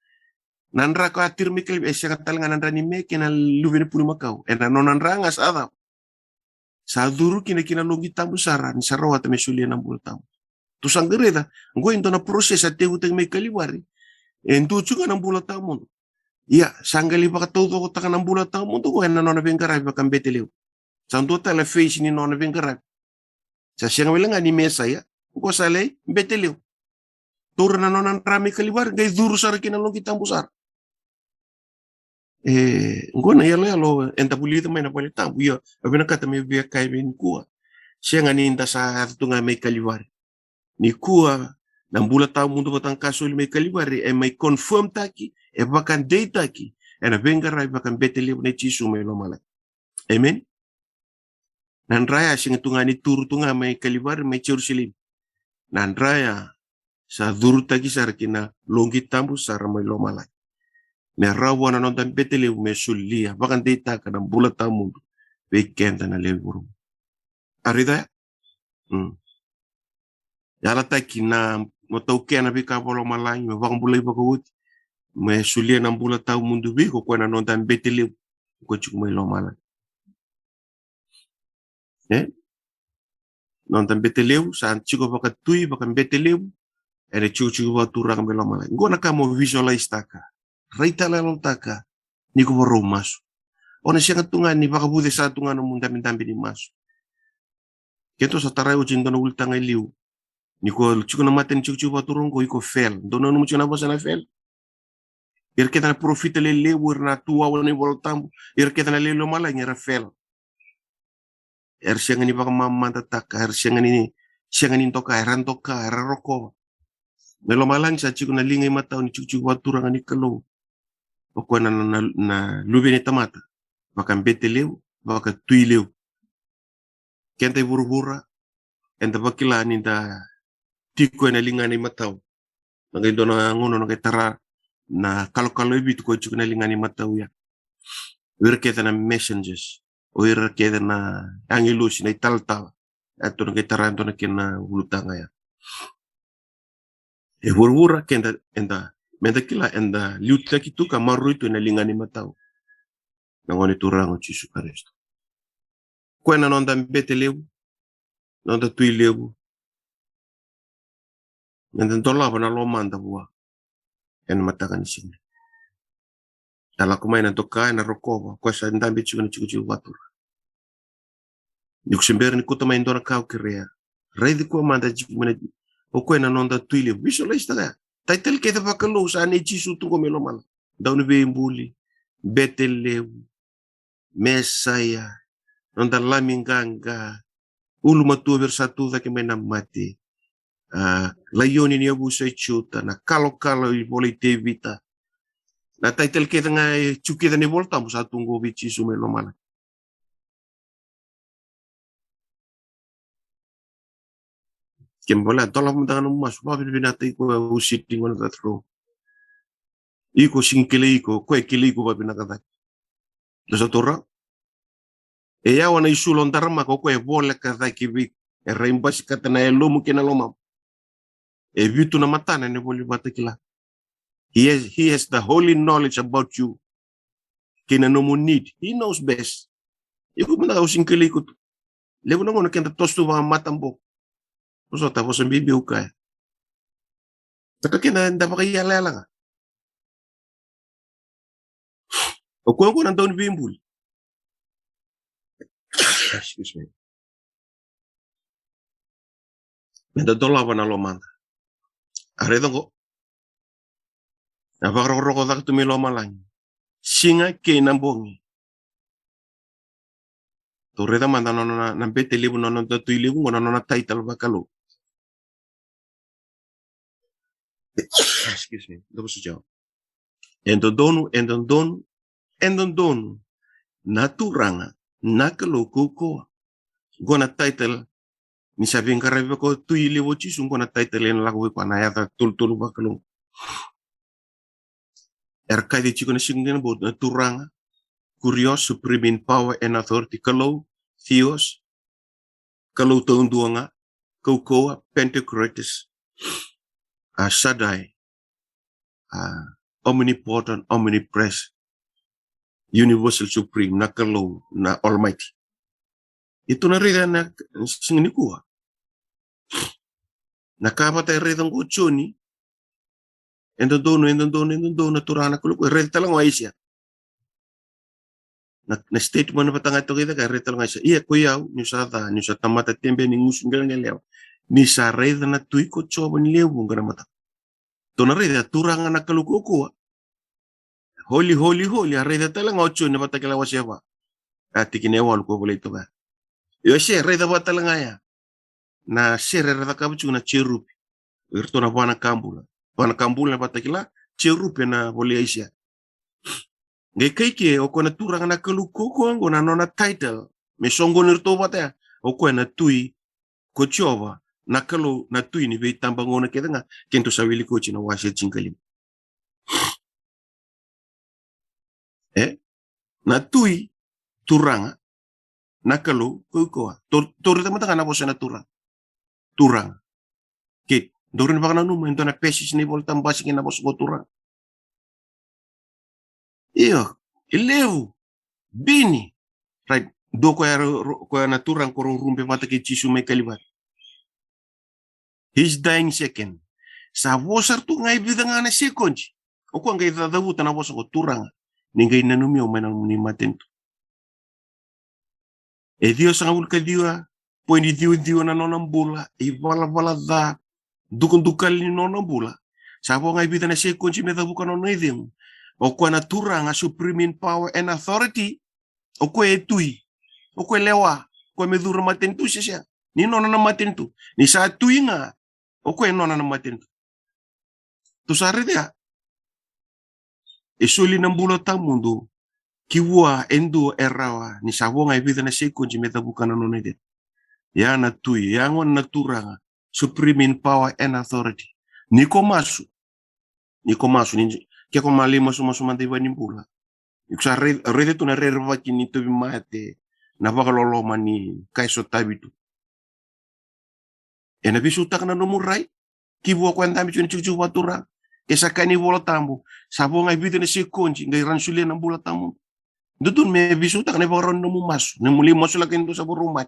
Nandra ko atir me kaliwari. Siya katal nga nandra ni me kina luvene puli makau. Na nonandra nga sa adam. Sa duru kina longi tamu saran. Sa rawa ta me suli nang bulat tamu. Tu sanggereda. Ngo into na proses at teuteng me kaliwari. Ento juga nang bulat tamu. Ya, sanggali baka todo ko taka nang bulat tamu to ko na nona bengkaray baka betelew. Santo tala face ni nona bengkaray. Sa siyang wilang ni mesa ya, ko salay betelew. Tura na nona rami kaliwar gay duro sar kinalong kitang busar. Ngo na yalo enta pulito may napalitan. Buya, abina kata may biya kay bin kuha. Siya nga ninda sa tunga may kaliwar. Ni kuha nang bulat tamu to ko tang kasul may kaliwar may confirm taki bakan data ki na bengaray bakan betelew na chisu may lomala. Amen. Nandraya sing tunga ni turu tunga may kaliwar may Jerusalem. Nandraya sa durta ki sar kina longi tambu sar may lomala. Me rawa na nontan betelew me sulia bakan data ka ng bulat tamu bekenta na lewuro. Arida? Yala taki na motauke na bika polo malay me bakang bulay bakawut. Me sulia ng bulat tamu mundu bi ko kwa na nontan betelew ko chuk may lomala. Nonton betelew saan chiko baka tui baka betelew ere chuchu wa turang melo malay ngona kamo visualize taka raita lalong taka ni ko baro maso ona siya tungan ni baka bude sa tungan mo dami ni maso kento sa tarayo jindo na ultang liu ni ko chiko na maten chuchu wa turong ko iko fel dono no mucho na basa na fel kita na profit le lewer na tuwa wala ni voltambo kita na lelo malay ngera fel siya nga ni baka mamantataka, siya nga ni toka, eran toka, eraroko. Melo malang sa chiko na lingay mataw ni chuchu watura nga ni kalo. O kwa na lubi ni tamata. Baka betelew, baka tuilew. Kenta buru-bura, enta bakila ni da tiko na lingay ni mataw. Nagay doon na ngono nagay tara na kalo-kalo ibit ko chiko na lingay ni mataw ya. Wirketa na messengers. Oira keda na angelus na italtal ato na kitaranto na kina ulutanga ya. Wurwura kenda enda menda kila enda liuta kitu ka maru itu na lingani matau. Nangoni turango Jesu Kristo. Kwena nonda betelew nonda tuilew. Nenda tola bana lo manda bua. En matakan sini. Dala kumay na toka na rokova kwa sa ndambi chuku watur. Ni kusember ni kuta may ndora kau kirea. Reidi ko manda jiku mana o ko na nonda tuile visualize taga. Title keta bakalo sa ni Jesu tungo melo mala. Daw ni be mbuli betelew mesaya nonda laminganga ulu matu bersatu da ke mena mati. Layoni ni abu sa chuta na kalo I boleh tevita. Na title kita nga chuki da ni volta mo sa tunggo bichi sumelo mana. Kembola tola mo tangan mas pa binatay ko usit ding wala tatro. Iko singkile iko ko ekile iko ba binakata. Dosa tora. Ya wana isulon tarma ko bola kata kibi reimbas kata na elo mungkin aloma. Vitu na matana ni boli batakila. He has the holy knowledge about you. Kina no mo need. He knows best. Iko muna using kilikot. Lewo na mo nakita tosto ba matambo. Uso tapos ang bibiw ka. Taka kina nda pa kaya lala. O ko nang taon bimbul. Excuse me. Menda dola ba na lomanda. Aredo ko. Napakaroko tak tumilo malang. Singa ke nambongi. Torreda manda na betelew no tatuilew no na title bakalo. Excuse me. Dopo sa jaw. Endon donu. Naturanga nakaloko ko. Gona title ni sabing karebe ko tuilew chisun gona title en lago ko na yata tultul bakalo. Erkai di chikona singin bod na turanga, kurios, supreme in power and authority, kalau, theos, kalau taunduanga, kaukoa, pentecratus, Shaddai, omnipotent, omnipresent, universal supreme, na kalau, na almighty. Ito na rin na singin kuha. Nakapatay rin ang kutsoni, entondono, turana kulo, rin talang waisya. Na statement na patanga ito kita kaya reta nga siya iya kuyaw ni sa tamata tembe ni ngusun galang lew ni sa reda na tui ko choba ni lew ngara mata to na reda turanga na kalukuko holy reda talang ocho na patakila wasyawa ati kinewal ko boleh ito ba yo siya reda ba talang ya na siya reda kabuchu na cherup irto na wana kambula patakila cherup na boleh isya ngai kaike o kona turanga na kalukuko ngo na nona title me songo nirto bata o kona tui ko chova na kalu na tui ni be tamba ngona keda nga kento sawili ko china washe chinkalim na tui turanga na kalu ko tor ta mata kana bosana turang ke dorin bakana no mento na pesis ni voltam basing na bos ko turang iyo ileu bini right do ko na turang ko rumpe mata ke chisu me kalibat his dying second sa vosar tu ngai bidang ana second o ko ngai da dabu na bos ko turang ningai nanumi o mana muni maten e dio sa ngul ka dio po ni dio na nonam bula e vala da dukun dukal ni nonam bula sa bo ngai bidang na second me da bukan no idem o ko na turang a supreme in power and authority o ko etui o ko lewa ko me dur maten tu sia ni nona na maten tu ni sa tuinga o ko nona na maten tu sare dia e soli na bulo ta mundo kiwa endo erawa ni sa bo ngai bidang na second me da bukan no ide ya na tui ya ngon na turanga supreme in power and authority ni ko masu ni ke ko mali masu mante bani pula iksa rede tu na rerva kini to mate na bakalolo mani kaiso tabitu ena bisu tak na nomurai kibu ko andami chuni chuchu watura kesa kani bola tambu sabo ngai bitu ne sekonji ngai ransule na bola tamu dutun me bisu tak ne baron nomu masu ne muli masu lakin tu sabo rumah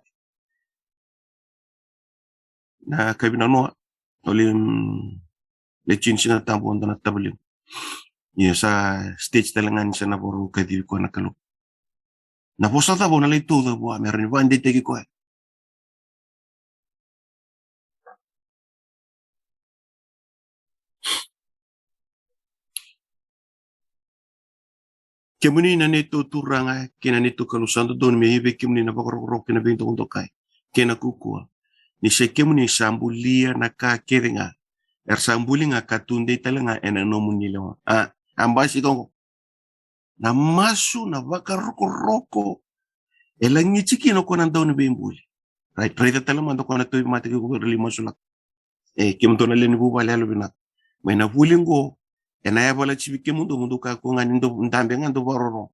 na kabina no olim lechin sina tambu antana tabelim ya sa stage talangan sa naboru kadiri ko nakalo na posa ta bona le todo bo meron bande teki ko kemuni na neto turanga kena neto kalusando don me hibe kemuni na bakoro kena binto untuk kai kena kukua ni se kemuni sambulia na ka kerenga sambulinga katunde talanga ena no munilo ambasi tongo na masu na baka roko elangi chiki no kona ndao be mbuli right reda talama ndo kona to mate ko rili masula kim to na le ni bu bale alo bina mena bulingo ena ya bala chibi kim ndo ka ko ngani ndo ndambe ngando baroro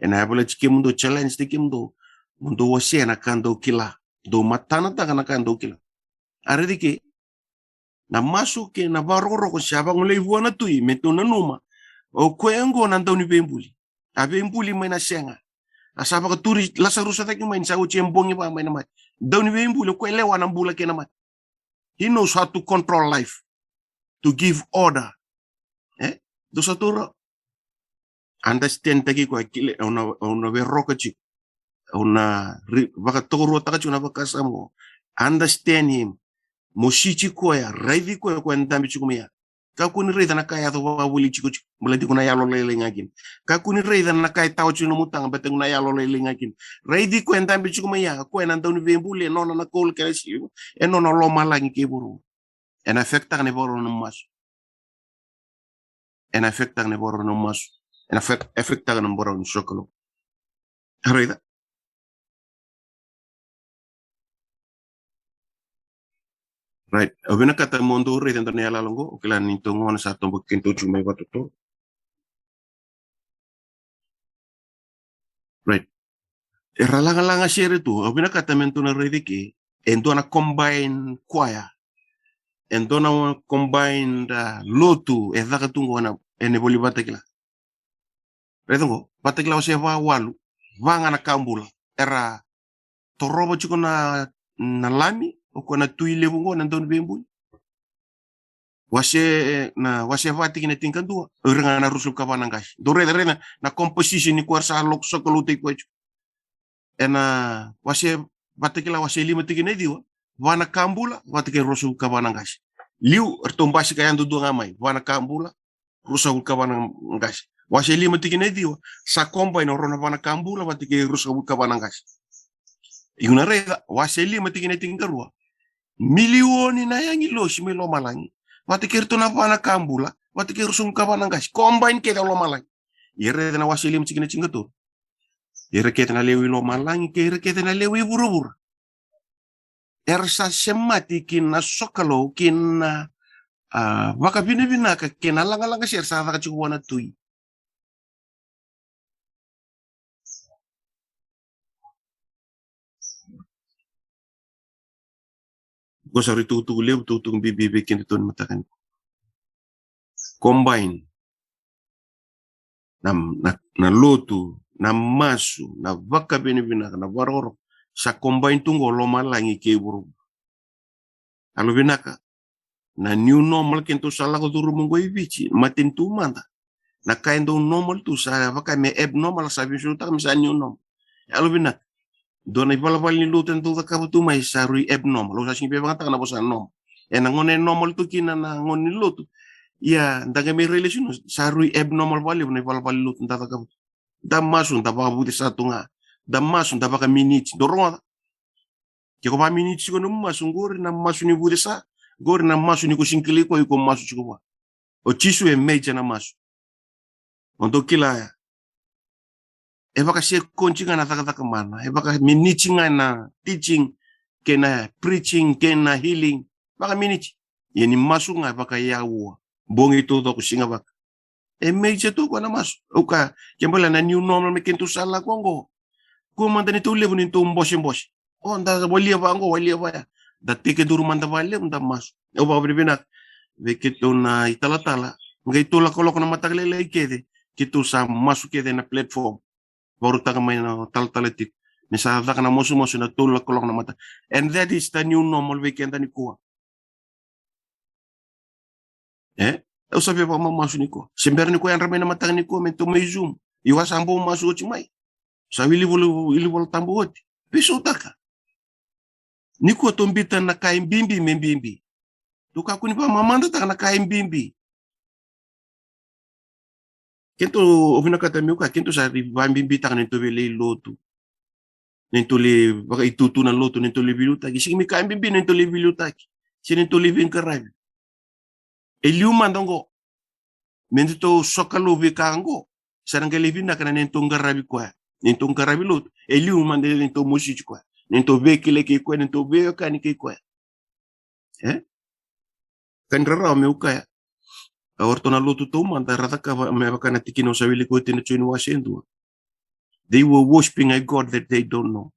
ena ya bala chiki ndo challenge de kim ndo wose na kando kila do matana ta kana kando kila aredi ke na masu ke na baroro ko shaba ngole vuana tui meto na numa o kwengo na ndao ni bembuli abembuli mena senga asaba ka turi lasarusa taki main sa uchi embongi ba main mat daw ni bembuli ko lewa na bula ke na mat he knows how to control life to give order do satura understand taki ko kile ona beroka chi ona baka toro taka chuna baka samo understand him moshichi ko ya raivi ko ndambi chukumia kakuni rei na kaya to wuli chiku mulati kuna yalo lele ngakin kakuni rei na kaya tau chuno mutang beteng na yalo lele ngakin rei di ko ndambi chiku maya ko en andoni vembule nona na kol keresi en nona lo malangi ke buru en affecta ne boro no mas en affecta ne boro no mas en affecta ne boro no sokolo reida right obina kata mondo rei tentane yala longo okilan ni tongo na sa tombo kento chume watoto Langa share tu, abina kata mentuna rediki, entona combine choir, entona combine lotu, ezaka tungo wana ene boli batekila. Redongo, batekila wase va walu, vanga na kambula, era torobo chiko na lami, oko na tui lebungo na ndon bembu. Wase vati kina tingkandua, urenga na rusul kabanangash. Dore na composition ni kuarsa lok sokolute kwachu. Ena wase batekila wase lima tikine diwa, vana kambula, watike rusul kabanangash. Liu ertombasi kayandu dungamai, vana kambula, rusul kabanangash. Wase lima tikine diwa, sa combine orona vana kambula, watike rusul kabanangash. Yuna rega, wase lima tikine tingkarua, milioni na yangi loshi melo malangi. Watikir tu napa na kambula, watikir sum kabanangash, combine kita lo malangi. Yere na wase lima tikine cingatu. Yere kita na lewi lo malangi, yere kita na lewi buru-buru. Ersa semati kina sokalo, kina waka bina-binaka, kina langa-langa siya sa kachikuwana tui. Gosari tutu lew tutu bibi kini ton matakan. Combine na lotu, na masu, na vaka bina na waroro sa combine tungo lo malangi ke buru. Alo binaka na new normal kento sala ko duru mungo ibichi matin tu manda. Na kaindo normal tu sa vaka me abnormal sa bisu ta misa new normal. Alo binaka dona ipalapal ni luten tu ka tu mai sarui abnormal lo sa sing bebang ta na bosa normal. Ngone normal tu kina na ngoni lutu. Ya, ndaga me relation sarui abnormal vale na ipalapal luten ta ka. Da masu da baka buti satu nga. Da masu da baka minute doronga. Kiko ba minute ko no masu ngori na masu ni buti sa. Gori na masu ni ko sinkili ko masu chiko ba. O chisu e meja na masu. Ondo kila ya. E baka se koncinga na taka mana. E baka minute nga na teaching kena preaching kena healing. Baka minute. Yeni masu nga baka yawa. Bongi to ko singa baka. E meja to ko na masu. Oka kembala na new normal me kento sala kongo. Ko manda ni to levo ni to mboshi. Oh nda walia ba ya. Da teke duru manda vale nda masu. O ba bribina ve keto na itala ngai tola kolok na mataglele ikede. Kito sa masu kede na platform. Baru taka may na tal-taletik. Ni sa na mosu na tola kolok na mata. And that is the new normal weekend ni kuha. Sabi pa masu ni ko. Simber ni ko yan ramay na matang ni ko. Mento may zoom. Iwas ambo masu o chimay. Sa ilibol tambo oti. Piso taka. Ni ko tumbitan na kain bimbi. Tuka ko ni pa mamanda taka na kain bimbi. Kento ovinakata miuka. Kento sa bimbi taka nito vele lotu. Nento le baka itutu na lotu. Nento le vilutaki. Sige mi kain bimbi nento le vilutaki. Sige nento le vinkarabi. Eliu mandongo. Mendito sokalo vikango. Sarang kelevin na kana nento ngarabi kwa. Nento ngarabi lotu. Eliu mandele nento music kwa. Nento vekile ke kwa. Nento vekani ke kwa. Kan rara me ukaya. Orto na lotu to manda rataka me baka na tikino sa wili ko tinu chini wasendu. They were worshiping a God that they don't know.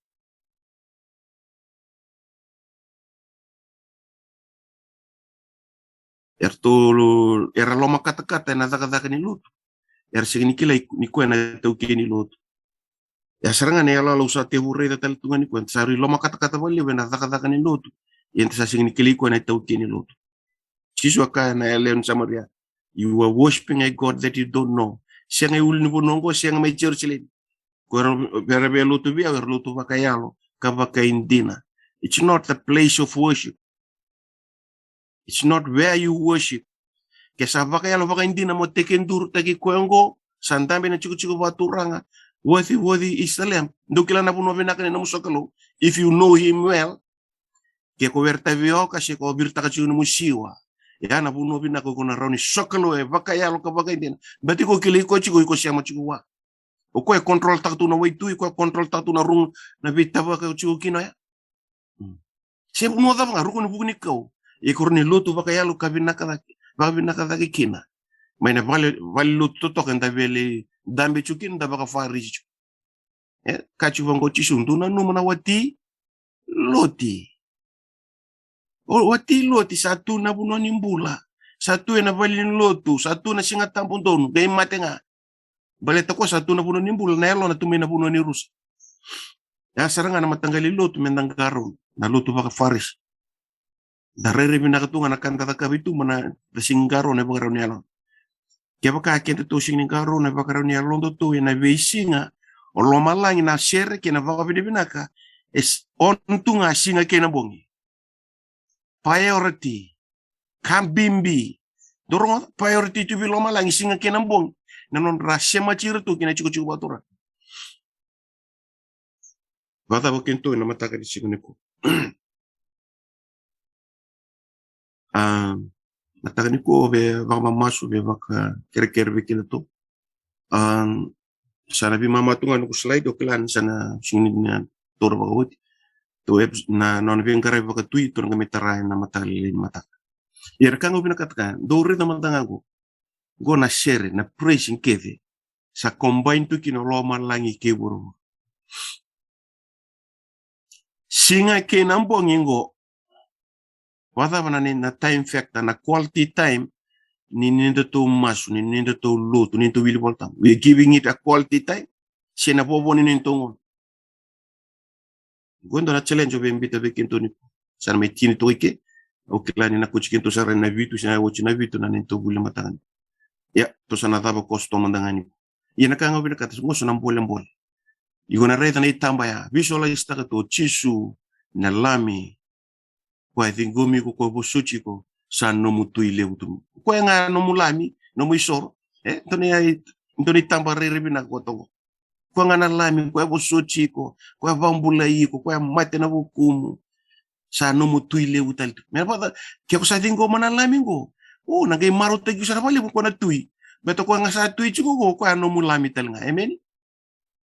Era loma kata-kata na zaka ni lotu. Sige ni kila ni kuya na tauke ni lotu. Serangan ya lalu sa tehure da taltungan ni kuya. Sari loma kata-kata wali na zaka ni lotu. Yan sa sige ni kila kuya na tauke ni lotu. Sisu aka na eleon samaria. You are worshiping a God that you don't know. Siya ngay uli ni bonongo, siya may church lin. Kung berabe lotu biya, lotu bakayalo, kabaka indina. It's not the place of worship. It's not where you worship. Kesa bakayalo baka indina mo teken duru tagi kwengo, santambe na chiku baturanga, worthy Islam. Ndukila na puno vinaka na musokalo. If you know him well, ke ko verta vio kasi ko birta ka chiku musiwa. Ya na puno vinaka ko na roni sokalo e bakayalo kabaka indina. Bati ko kili ko chiku ko siya mo chiku wa. O ko e control taktu na waitu, ko e control taktu na rung na bitaba ka chiku kino ya. Siya puno da nga rukun bugni ko. E korni lotu bakayalo kabinaka daki kina. May na vale lotu to kanda vele dambe chukin da baka fariji. Kachu vango chisu tuna numana wati loti. Wati loti satu na bunoni mbula. Satu na valin lotu, satu na singa tampon tonu, gay matenga. Baleta ko satu na bunoni mbula na elo na tumina bunoni rus. Ya saranga na matanggali lotu mendangkaron na lotu baka faris. Darere binakatunga na kanta kabitu mana singaro na baka rauni alon. Kaya baka kente to singaro na baka rauni alon to na beisinga o loma langi na shere kena baka binaka es ontunga singa kena bongi. Priority kambimbi dorong priority tu bi loma langi singa kena bongi nanon rasya macir tu kena cukup batura. Bata bakento na mataka di singa niko. Mataka niko be baka masu be baka kere-kere bikin itu. Sana bi mama tunga nuku slide okelan sana singa tor baka wuti. Tu na non vengara baka tui tur ngamitara na matali mataka. Yer kango binakatkan dore na matangago. Go na share na praising keve sa combine tu kino loma langi keburu. Singa ke nambong ingo wada manane na time factor na quality time ni nindo to masu ni nindo to lotu ni to wili voltam. We giving it a quality time. Sina bobo ni nintongon. Gondo na challenge obe mbita bekinto ni sana metini to ike. Okelani na kuchikinto sara na vitu sina wochi na vitu na ninto bule matangani. Ya to sana daba kosto mandangani. Ina kanga bina kata ngoso na mbole. Igona reta na itamba ya visualize taka to chisu na lami kwa thingomi ko bosuchi ko san no mutu ile utu. Kwa nga no mulami no muisoro ntoni tamba rere bina ko tongo. Kwa nga na lami kwa bosuchi ko kwa vambula iko kwa mate na bukumu san no mutu ile utal. Me pa ke ko sa thingo na lami go. Na kay maro tegi sa pali ko na tui. Beto ko nga sa tui chigo ko kwa no mulami tal nga. Amen.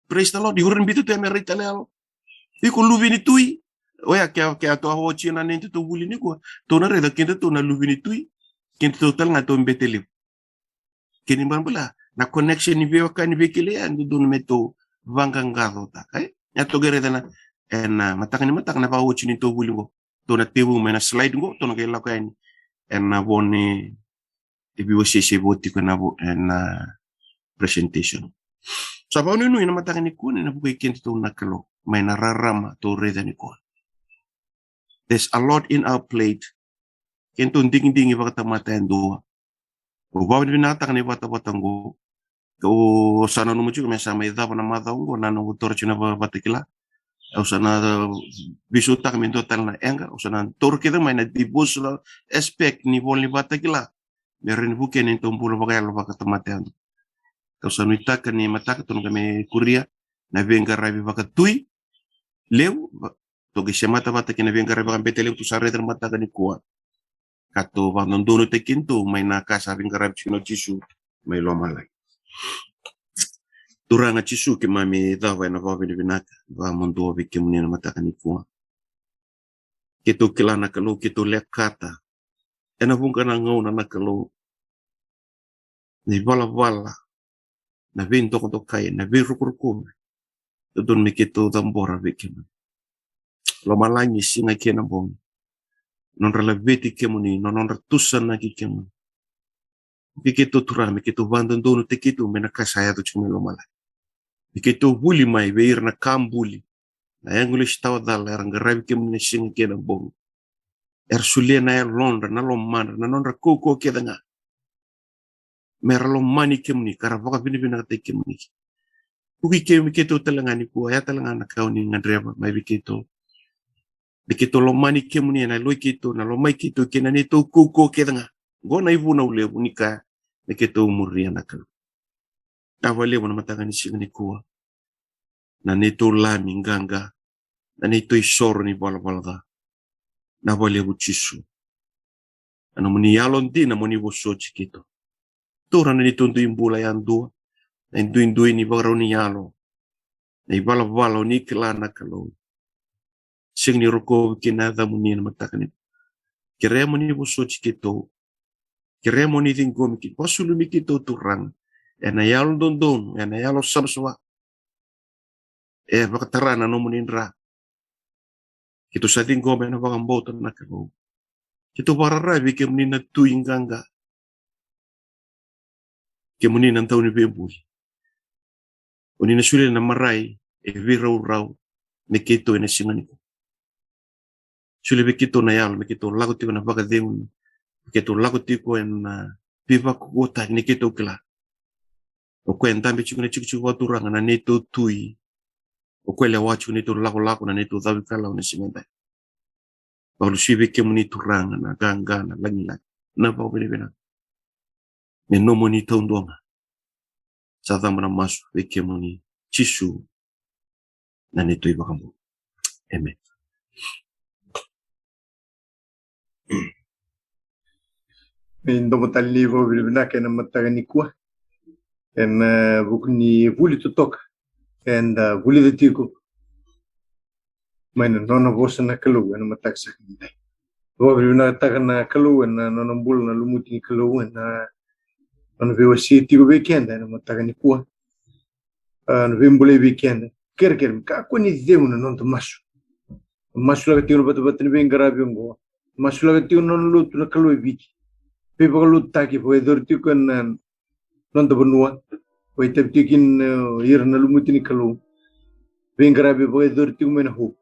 Praise the Lord. Dihurin bitu te merita lelo. Iko luvi ni tui. Oya kaya to ho china nente to buli ni ko. To na reda kente to na luvi ni tui. Kente to tal nga to mbetele. Kini bambula na connection ni veo kan vekile andu don meto vangangaro ta kai. Ya to gereda na matakani na pa ho chini to buli go. To na tebu mena slide go to na kela kaini. Na bone ibi wo sese boti ko na presentation. So apa nunu ina mataka ni kuni na bukai kenti to nakalo may nararama to reda ni ko. There's a lot in our plate. Kento ding baka tamatayan doa. O bawa ni binata ni bata-batang go. O sana numu juga may sama ida pa na mataong go na nung torch na batikila. O sana bisuta kami total na enga. O sana torque kita may na dibus la aspect ni boli batikila. Meron bukin ni tumpulo baka baka tamatayan. Kausa nuitaka ni mataka tun kami kuria na venga rabi baka tui leu to gisemata bata kina venga rabi baka betele tu sare ter mataka ni kuat kato bandon dono tekinto may nakasa venga rabi chino chisu may lomalay turanga chisu ke mami dawa na bawa ni binaka ba mondo abi ke munina mataka ni kuat kito kilana kalau kito lekata ena bunga na ngau na nakalo ni bala na vin toko kaya na vin rukurukum don mikito tambora vikim lo malangi singa kena bom non releveti kemuni non ratusan na kikem mikito tura mikito bandon dono tekito menakasaya to chumi lo malai mikito buli mai veir na kambuli na english tawa dal erang rabi kemuni singa kena bom sulia na londra na lo man na non koko kedanga meralo mani kemni kara baka bini kate kemni uki kemi keto talangani ku ya talangana kauni ngadreba mai bikito lo mani kemni na lo kito na lo mai kito kenani to kuko kedanga gona ibu na ule unika neketo umuri anakal awale bona matangani singani ku na neto lami nganga na neto isoro ni bala na wale buchisu ana muni yalon di na muni boso chikito tora na nitundu imbula yandu na indu ni bagaro ni yalo na ibala ni kilana kalo sing ni roko kinada muni na matakani kiremo ni buso chikito kiremo ni tingo miki pasulu miki to turang na yalo dondon na yalo sabswa bakatarana no munindra. Kito sa ting gobe na bakamboto na kalo. Kito bararabi ke munina tuinganga. Ke munina tau ni bebui. Unina sule na marai virau ne kito ene singaniko. Sule be kito na yalo, be kito lago tiko na bakadengun. Kito lago tiko en pipa kukota ne kito kila. O kwenta mbe chikune chiku waturanga na neto tui. O kwele wachu neto lago na neto dhawi kala une singenda. Balu sibe ke muni turanga na ganga na langi. Na pa bena. Me no moni taundonga. Sa dhamana masu be ke muni chisu na neto ibakambu. Amen. Ndo matali vo bina ke na matagani kwa. En bukni vuli tutok en vuli de tiko maina nona bosa na kalu en matak sa kintai vo bina takana kalu en nona bul na lumuti kalu en nona vewa si tiko weekend en matagani kwa en vimbule weekend ker ka ko ni deu na non masu laga tiko bat ni bengarabi ngo masu laga tiko non lutu na kalu biki pe bagalu taki vo edor tiko en non benua vai ter tikin ir na lumutini kalu bengarabi vai dor tiku mena ho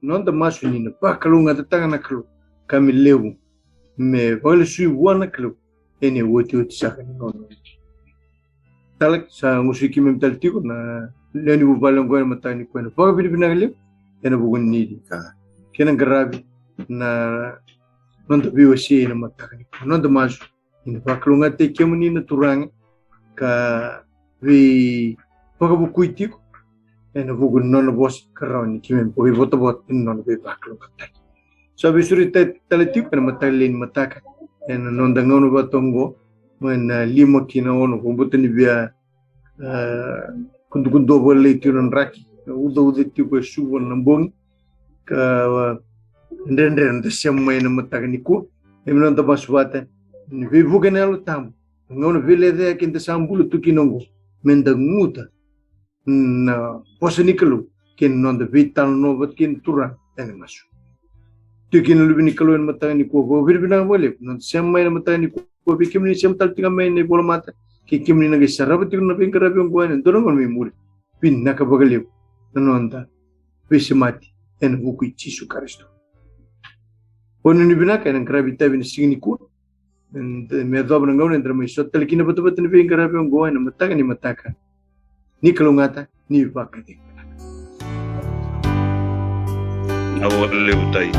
non da masu ni pa kalu ngata tanga kalu kami lewu me vai sui wana kalu ene woti saka ni non talak sa musiki mem tal tiku na leni bu balang go matani ko na pa bi binagale ene bugun ni ka kena garabi na non da biwa si na matani non da masu ni pa kalu ngata kemuni na turang ka vi pagabukuy tiko ena bugun non bos karawni kimen boy bot non be baklo katai so bisuri taletiko na matalin mataka ena non dangono batongo men limo kina ono kumbutani bia kundu bolle tiron raki udo tiko subon nambong ka ndendre ndasema ena mataka niko emnon da baswata ni bugun elo tam ngono vile de kinta sambulu tukinongo menda nguta na posanikalo kin non de vital no vat kin tura ene masu tukin lubini kalo en matani ko go virbina mole non semma en matani ko bikimni sem tal tinga me ne bola mata ki kimni na gisarabati no bingara bi ngo en dono mi muri pin naka bagalib nanonda visimati en buku chisu karisto onuni binaka en gravita bin signiku me dobra ngau entre me sotel kina betul ni bingara bi ngo en mataka ni kalungata ni bakati Awal leutai.